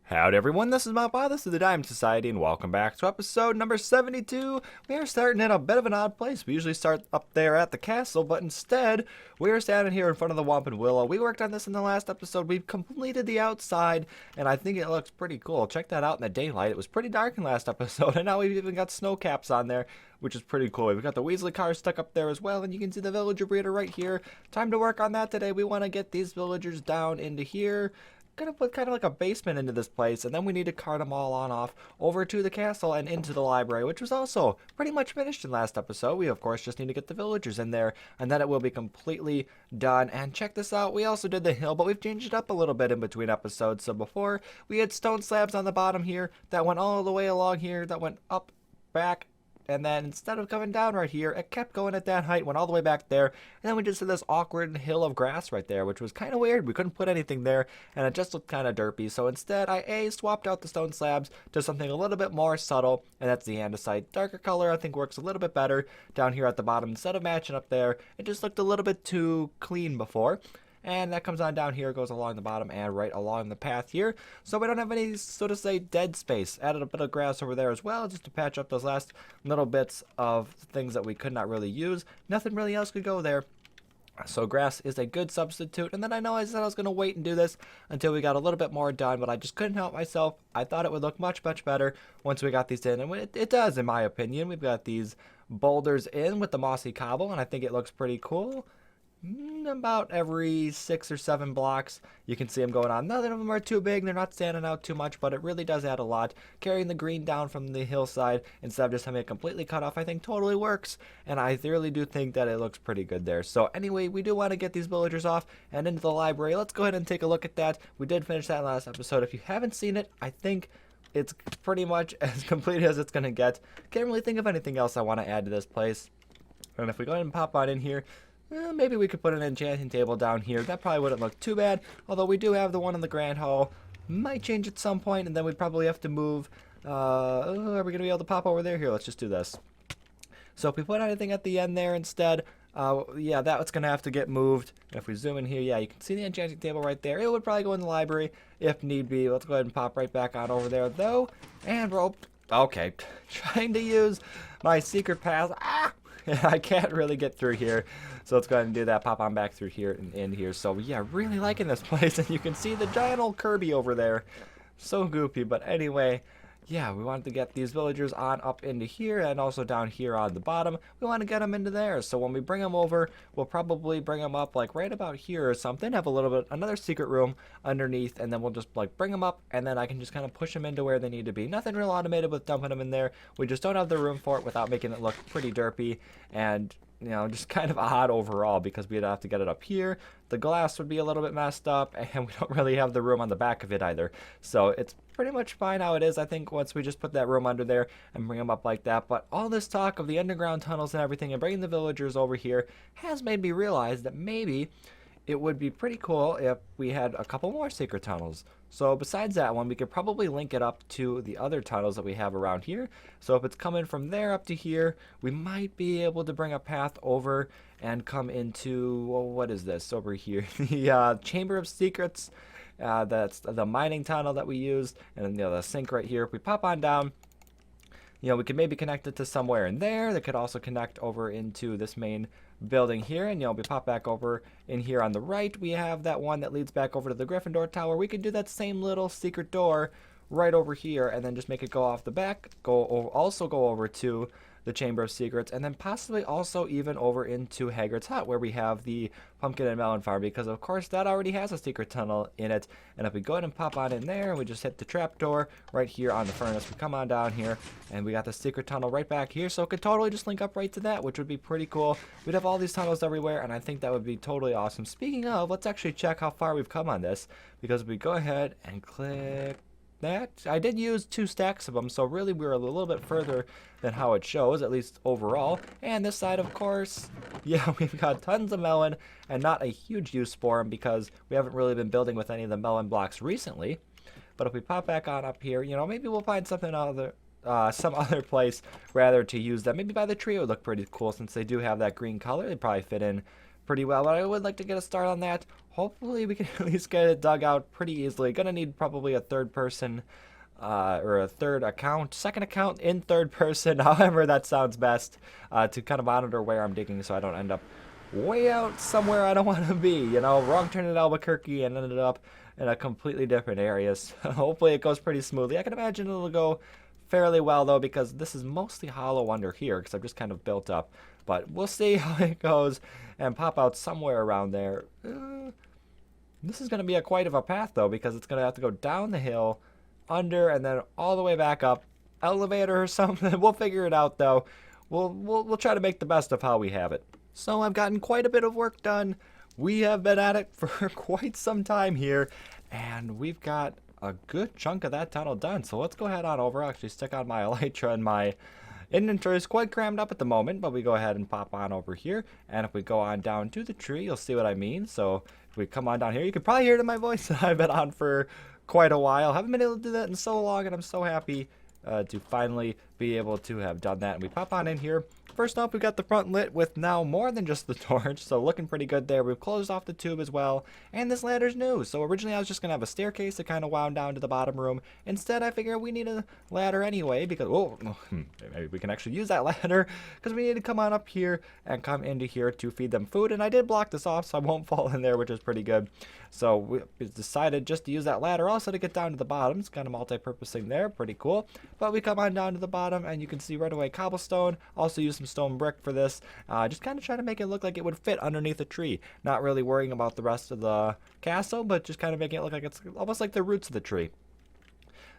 Howdy everyone, this is Mount this is the Diamond Society, and welcome back to episode number 72. We are starting in a bit of an odd place. We usually start up there at the castle, but instead, we are standing here in front of the Wampin Willow. We worked on this in the last episode. We've completed the outside, and I think it looks pretty cool. Check that out in the daylight. It was pretty dark in the last episode, and now we've even got snow caps on there, which is pretty cool. We've got the Weasley car stuck up there as well, and you can see the villager breeder right here. Time to work on that today. We want to get these villagers down into here. Gonna put kind of like a basement into this place, and then we need to cart them all on off over to the castle and into the library, which was also pretty much finished in last episode. We of course just need to get the villagers in there, and then it will be completely done. And check this out, we also did the hill, but we've changed it up a little bit in between episodes. So before, we had stone slabs on the bottom here that went all the way along here, that went up, back, and then instead of coming down right here, it kept going at that height, went all the way back there, and then we just did this awkward hill of grass right there, which was kind of weird. We couldn't put anything there, and it just looked kind of derpy. So instead, I swapped out the stone slabs to something a little bit more subtle, and that's the andesite. Darker color, I think, works a little bit better down here at the bottom. Instead of matching up there, it just looked a little bit too clean before. And that comes on down here, goes along the bottom and right along the path here. So we don't have any, so to say, dead space. Added a bit of grass over there as well, just to patch up those last little bits of things that we could not really use. Nothing really else could go there. So grass is a good substitute. And then I know I said I was going to wait and do this until we got a little bit more done, but I just couldn't help myself. I thought it would look much, much better once we got these in. And it does, in my opinion. We've got these boulders in with the mossy cobble, and I think it looks pretty cool. About every 6 or 7 blocks you can see them going on. None of them are too big, they're not standing out too much, but it really does add a lot. Carrying the green down from the hillside instead of just having it completely cut off, I think totally works, and I really do think that it looks pretty good there. So anyway, we do want to get these villagers off and into the library. Let's go ahead and take a look at that. We did finish that last episode. If you haven't seen it, I think it's pretty much as complete as it's going to get. Can't really think of anything else I want to add to this place. And if we go ahead and pop on in here, maybe we could put an enchanting table down here. That probably wouldn't look too bad, although we do have the one in the Grand Hall. Might change at some point, and then we'd probably have to move. Are we going to be able to pop over there? Here, let's just do this. So if we put anything at the end there instead, yeah, that's going to have to get moved. And if we zoom in here, yeah, you can see the enchanting table right there. It would probably go in the library if need be. Let's go ahead and pop right back on over there, though. And we're, okay, trying to use my secret path. I can't really get through here, so let's go ahead and do that. Pop on back through here and in here. So yeah, really liking this place, and you can see the giant old Kirby over there. So goofy, but anyway, yeah, we wanted to get these villagers on up into here, and also down here on the bottom. We want to get them into there, so when we bring them over, we'll probably bring them up like right about here or something. Have a little bit, another secret room underneath, and then we'll just like bring them up, and then I can just kind of push them into where they need to be. Nothing real automated with dumping them in there. We just don't have the room for it without making it look pretty derpy, and you know, just kind of odd overall, because we'd have to get it up here. The glass would be a little bit messed up, and we don't really have the room on the back of it either. So it's pretty much fine how it is, I think, once we just put that room under there and bring them up like that. But all this talk of the underground tunnels and everything and bringing the villagers over here has made me realize that maybe it would be pretty cool if we had a couple more secret tunnels. So besides that one, we could probably link it up to the other tunnels that we have around here. So if it's coming from there up to here, we might be able to bring a path over and come into, well, what is this over here? The Chamber of Secrets. That's the mining tunnel that we used, and you know, the sink right here. If we pop on down, you know, we could maybe connect it to somewhere in there. That could also connect over into this main building here, and you know, we pop back over in here on the right. We have that one that leads back over to the Gryffindor Tower. We could do that same little secret door right over here, and then just make it go off the back. Also go over to the Chamber of Secrets, and then possibly also even over into Hagrid's Hut, where we have the pumpkin and melon farm, because of course that already has a secret tunnel in it. And if we go ahead and pop on in there, we just hit the trap door right here on the furnace. We come on down here, and we got the secret tunnel right back here, so it could totally just link up right to that, which would be pretty cool. We'd have all these tunnels everywhere, and I think that would be totally awesome. Speaking of, let's actually check how far we've come on this, because if we go ahead and click that, I did use 2 stacks of them, so really we were a little bit further than how it shows, at least overall. And this side, of course, yeah, we've got tons of melon, and not a huge use for them because we haven't really been building with any of the melon blocks recently. But if we pop back on up here, you know, maybe we'll find something other some other place rather to use them. Maybe by the tree would look pretty cool, since they do have that green color. They'd probably fit in pretty well, but I would like to get a start on that hopefully we can at least get it dug out pretty easily. Gonna need probably a third person or a third account, second account in third person, however that sounds best, to kind of monitor where I'm digging so I don't end up way out somewhere I don't want to be. You know, wrong turn at Albuquerque and ended up in a completely different area. So hopefully it goes pretty smoothly. I can imagine it'll go fairly well though because this is mostly hollow under here because I've just kind of built up. But we'll see how it goes and pop out somewhere around there. This is going to be quite of a path though because it's going to have to go down the hill, under, and then all the way back up. Elevator or something. We'll figure it out though. We'll try to make the best of how we have it. So I've gotten quite a bit of work done. We have been at it for quite some time here, and we've got a good chunk of that tunnel done. So let's go ahead on over. I'll actually stick on my elytra, and my inventory is quite crammed up at the moment, but we go ahead and pop on over here. And if we go on down to the tree, you'll see what I mean. So if we come on down here, you can probably hear it in my voice. I've been on for quite a while. Haven't been able to do that in so long, and I'm so happy to finally be able to have done that. And we pop on in here. First off, we got the front lit with now more than just the torch, so looking pretty good there. We've closed off the tube as well, and this ladder's new. So originally I was just going to have a staircase that kind of wound down to the bottom room. Instead, I figured we need a ladder anyway, because, maybe we can actually use that ladder, because we need to come on up here and come into here to feed them food. And I did block this off, so I won't fall in there, which is pretty good. So we decided just to use that ladder also to get down to the bottom. It's kind of multi-purposing there, pretty cool. But we come on down to the bottom, and you can see right away cobblestone. Also use some stone brick for this, just kind of trying to make it look like it would fit underneath a tree, not really worrying about the rest of the castle, but just kind of making it look like it's almost like the roots of the tree.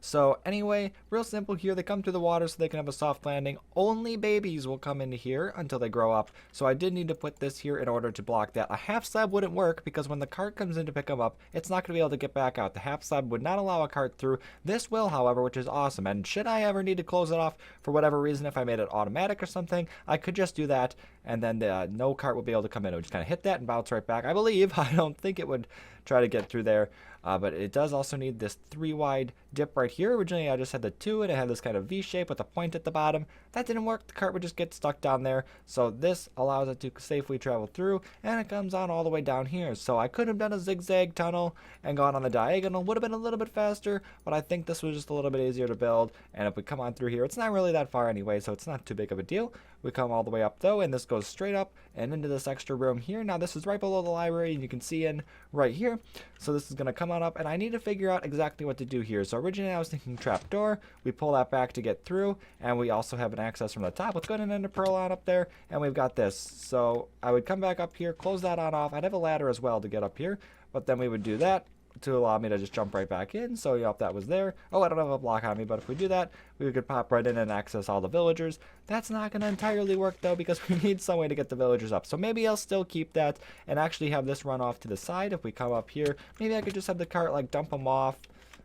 So anyway, real simple here. They come through the water so they can have a soft landing. Only babies will come into here until they grow up. So I did need to put this here in order to block that. A half slab wouldn't work because when the cart comes in to pick them up, it's not going to be able to get back out. The half slab would not allow a cart through. This will, however, which is awesome. And should I ever need to close it off for whatever reason, if I made it automatic or something, I could just do that, and then no cart will be able to come in. It would just kind of hit that and bounce right back. I believe. I don't think it would try to get through there. But it does also need this 3 wide dip right here. Originally I just had the 2 and it had this kind of V shape with a point at the bottom. That didn't work. The cart would just get stuck down there. So this allows it to safely travel through, and it comes on all the way down here. So I could have done a zigzag tunnel and gone on the diagonal. Would have been a little bit faster, but I think this was just a little bit easier to build. And if we come on through here, it's not really that far anyway, so it's not too big of a deal. We come all the way up though, and this goes straight up and into this extra room here. Now this is right below the library, and you can see in right here. So this is going to come on up, and I need to figure out exactly what to do here. So originally I was thinking trapdoor. We pull that back to get through, and we also have an access from the top. Let's go ahead and enter pearl on up there, and we've got this. So I would come back up here, close that on off. I'd have a ladder as well to get up here, but then we would do that to allow me to just jump right back in. So if that was there. Oh, I don't have a block on me, but if we do that, we could pop right in and access all the villagers. That's not going to entirely work though, because we need some way to get the villagers up. So maybe I'll still keep that and actually have this run off to the side. If we come up here, maybe I could just have the cart like dump them off.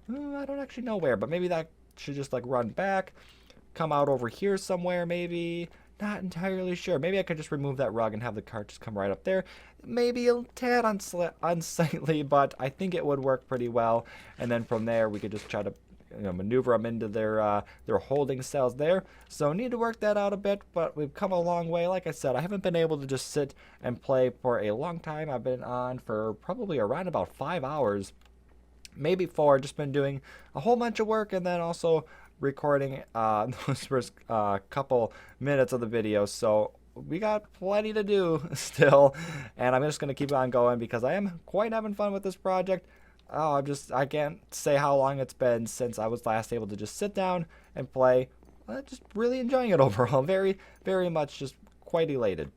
I don't actually know where, but maybe that should just like run back, come out over here somewhere maybe. Not entirely sure. Maybe I could just remove that rug and have the cart just come right up there. Maybe a tad unsightly, but I think it would work pretty well. And then from there, we could just try to maneuver them into their holding cells there. So need to work that out a bit, but we've come a long way. Like I said, I haven't been able to just sit and play for a long time. I've been on for probably around about 5 hours, maybe 4. Just been doing a whole bunch of work, and then also recording those first couple minutes of the video. So we got plenty to do still, and I'm just going to keep on going because I am quite having fun with this project. I can't say how long it's been since I was last able to just sit down and play. Just really enjoying it overall. Very, very much just quite elated.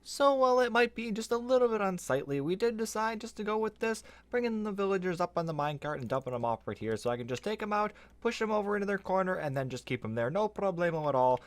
So while it might be just a little bit unsightly, we did decide just to go with this, bringing the villagers up on the minecart and dumping them off right here, so I can just take them out, push them over into their corner, and then just keep them there. No problemo at all.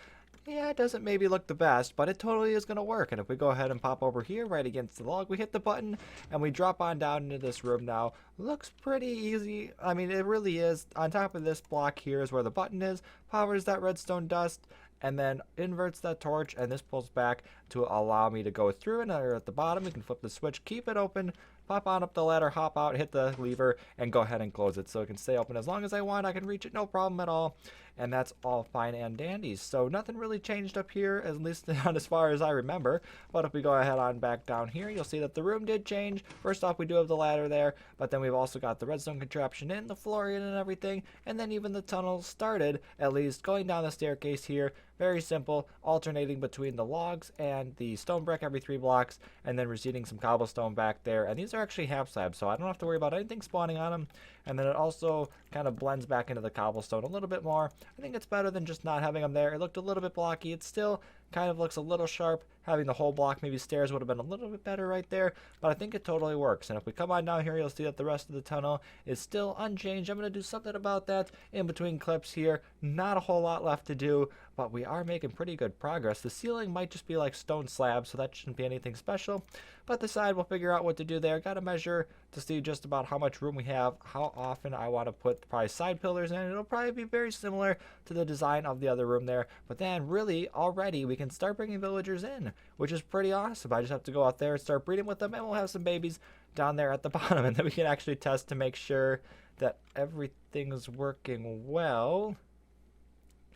Yeah, it doesn't maybe look the best, but it totally is going to work. And if we go ahead and pop over here right against the log, we hit the button and we drop on down into this room now. Looks pretty easy. I mean, it really is. On top of this block here is where the button is, powers that redstone dust, and then inverts that torch, and this pulls back to allow me to go through. And at the bottom, we can flip the switch, keep it open, pop on up the ladder, hop out, hit the lever, and go ahead and close it. So it can stay open as long as I want. I can reach it, no problem at all. and that's all fine and dandy. So nothing really changed up here, at least not as far as I remember. But if we go ahead on back down here, you'll see that the room did change. First off, we do have the ladder there, but then we've also got the redstone contraption in, the floor in and everything, and then even the tunnel started, at least going down the staircase here. Very simple, alternating between the logs and the stone brick every 3 blocks, and then receding some cobblestone back there. And these are actually half slabs, so I don't have to worry about anything spawning on them. And then it also kind of blends back into the cobblestone a little bit more. I think it's better than just not having them there. It looked a little bit blocky. It still kind of looks a little sharp. Having the whole block, maybe stairs, would have been a little bit better right there, but I think it totally works. And if we come on down here, you'll see that the rest of the tunnel is still unchanged. I'm going to do something about that in between clips here. Not a whole lot left to do, but we are making pretty good progress. The ceiling might just be like stone slabs, so that shouldn't be anything special, but the side, we'll figure out what to do there. Got to measure to see just about how much room we have, how often I want to put probably side pillars in. It'll probably be very similar to the design of the other room there, but then really already we can start bringing villagers in, which is pretty awesome. I just have to go out there and start breeding with them, and we'll have some babies down there at the bottom, and then we can actually test to make sure that everything's working well.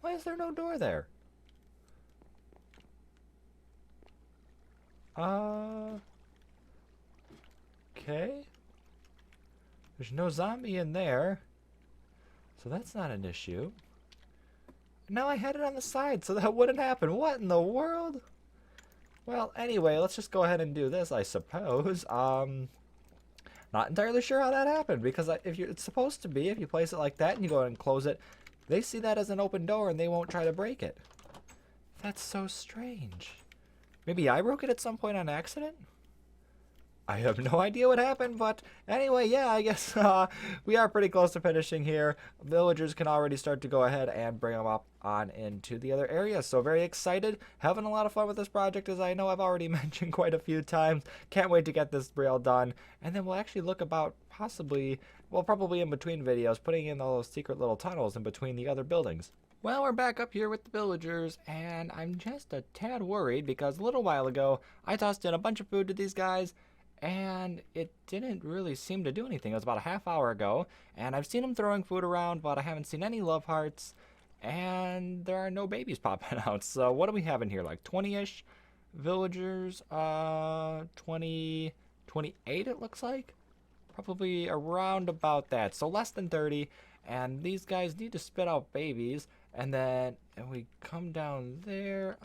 Why is there no door there? Okay. There's no zombie in there, so that's not an issue. Now I had it on the side, so that wouldn't happen. What in the world? Well, anyway, let's just go ahead and do this, I suppose. Not entirely sure how that happened, because it's supposed to be, if you place it like that and you go ahead and close it, they see that as an open door and they won't try to break it. That's so strange. Maybe I broke it at some point on accident? I have no idea what happened, but anyway, yeah, I guess we are pretty close to finishing here. Villagers can already start to go ahead and bring them up on into the other areas. So very excited, having a lot of fun with this project, as I know I've already mentioned quite a few times. Can't wait to get this rail done, and then we'll actually look about possibly, well, probably in between videos, putting in all those secret little tunnels in between the other buildings. Well, we're back up here with the villagers, and I'm just a tad worried because a little while ago I tossed in a bunch of food to these guys, and it didn't really seem to do anything. It was about a half hour ago, and I've seen them throwing food around, but I haven't seen any love hearts, and there are no babies popping out. So what do we have in here, like 20-ish villagers? 20, 28 it looks like? Probably around about that, so less than 30, and these guys need to spit out babies, and then we come down there,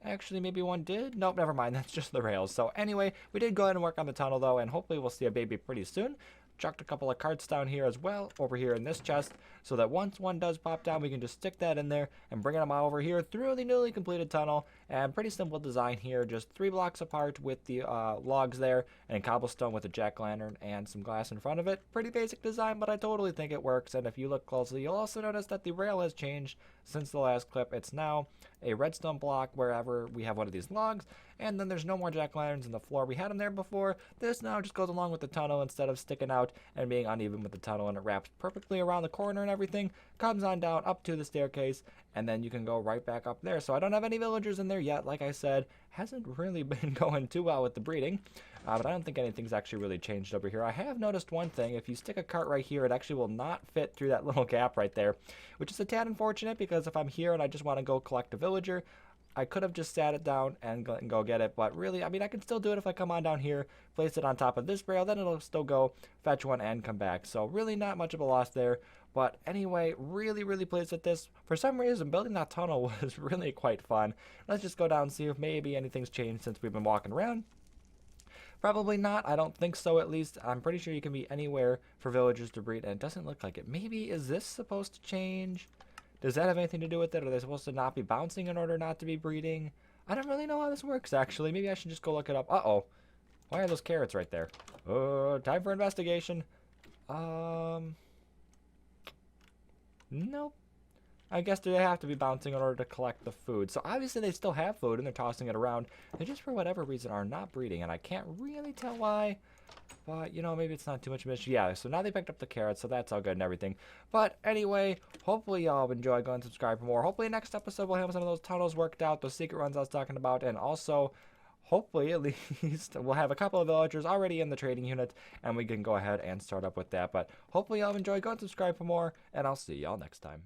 actually, maybe one did? Nope, never mind. That's just the rails. So anyway, we did go ahead and work on the tunnel, though, and hopefully we'll see a baby pretty soon. Chucked a couple of carts down here as well, over here in this chest, so that once one does pop down, we can just stick that in there and bring them over here through the newly completed tunnel. And pretty simple design here, just 3 blocks apart with the logs there, and cobblestone with a jack-o'-lantern and some glass in front of it. Pretty basic design, but I totally think it works. And if you look closely, you'll also notice that the rail has changed since the last clip. It's now a redstone block wherever we have one of these logs, and then there's no more jack-o'-lanterns in the floor. We had them there before. This now just goes along with the tunnel instead of sticking out and being uneven with the tunnel, and it wraps perfectly around the corner and everything, comes on down up to the staircase, and then you can go right back up there. So I don't have any villagers in there yet. Like I said, hasn't really been going too well with the breeding, but I don't think anything's actually really changed over here. I have noticed one thing. If you stick a cart right here, it actually will not fit through that little gap right there, which is a tad unfortunate, because if I'm here and I just want to go collect a villager, I could have just sat it down and go get it, but really, I mean, I can still do it if I come on down here, place it on top of this rail, then it'll still go fetch one and come back. So really not much of a loss there. But anyway, really pleased with this. For some reason, building that tunnel was really quite fun. Let's just go down and see if maybe anything's changed since we've been walking around. Probably not. I don't think so, at least. I'm pretty sure you can be anywhere for villagers to breed, and it doesn't look like it. Maybe, is this supposed to change? Does that have anything to do with it? Are they supposed to not be bouncing in order not to be breeding? I don't really know how this works, actually. Maybe I should just go look it up. Uh-oh. Why are those carrots right there? Time for investigation. Nope. I guess they have to be bouncing in order to collect the food. So obviously they still have food and they're tossing it around. They just, for whatever reason, are not breeding, and I can't really tell why. But, you know, maybe it's not too much of an issue. Yeah, so now they picked up the carrots, so that's all good and everything. But anyway, hopefully y'all enjoy. Go and subscribe for more. Hopefully next episode we'll have some of those tunnels worked out, those secret runs I was talking about, and also, hopefully at least, we'll have a couple of villagers already in the trading unit, and we can go ahead and start up with that. But hopefully y'all enjoy. Go and subscribe for more, and I'll see y'all next time.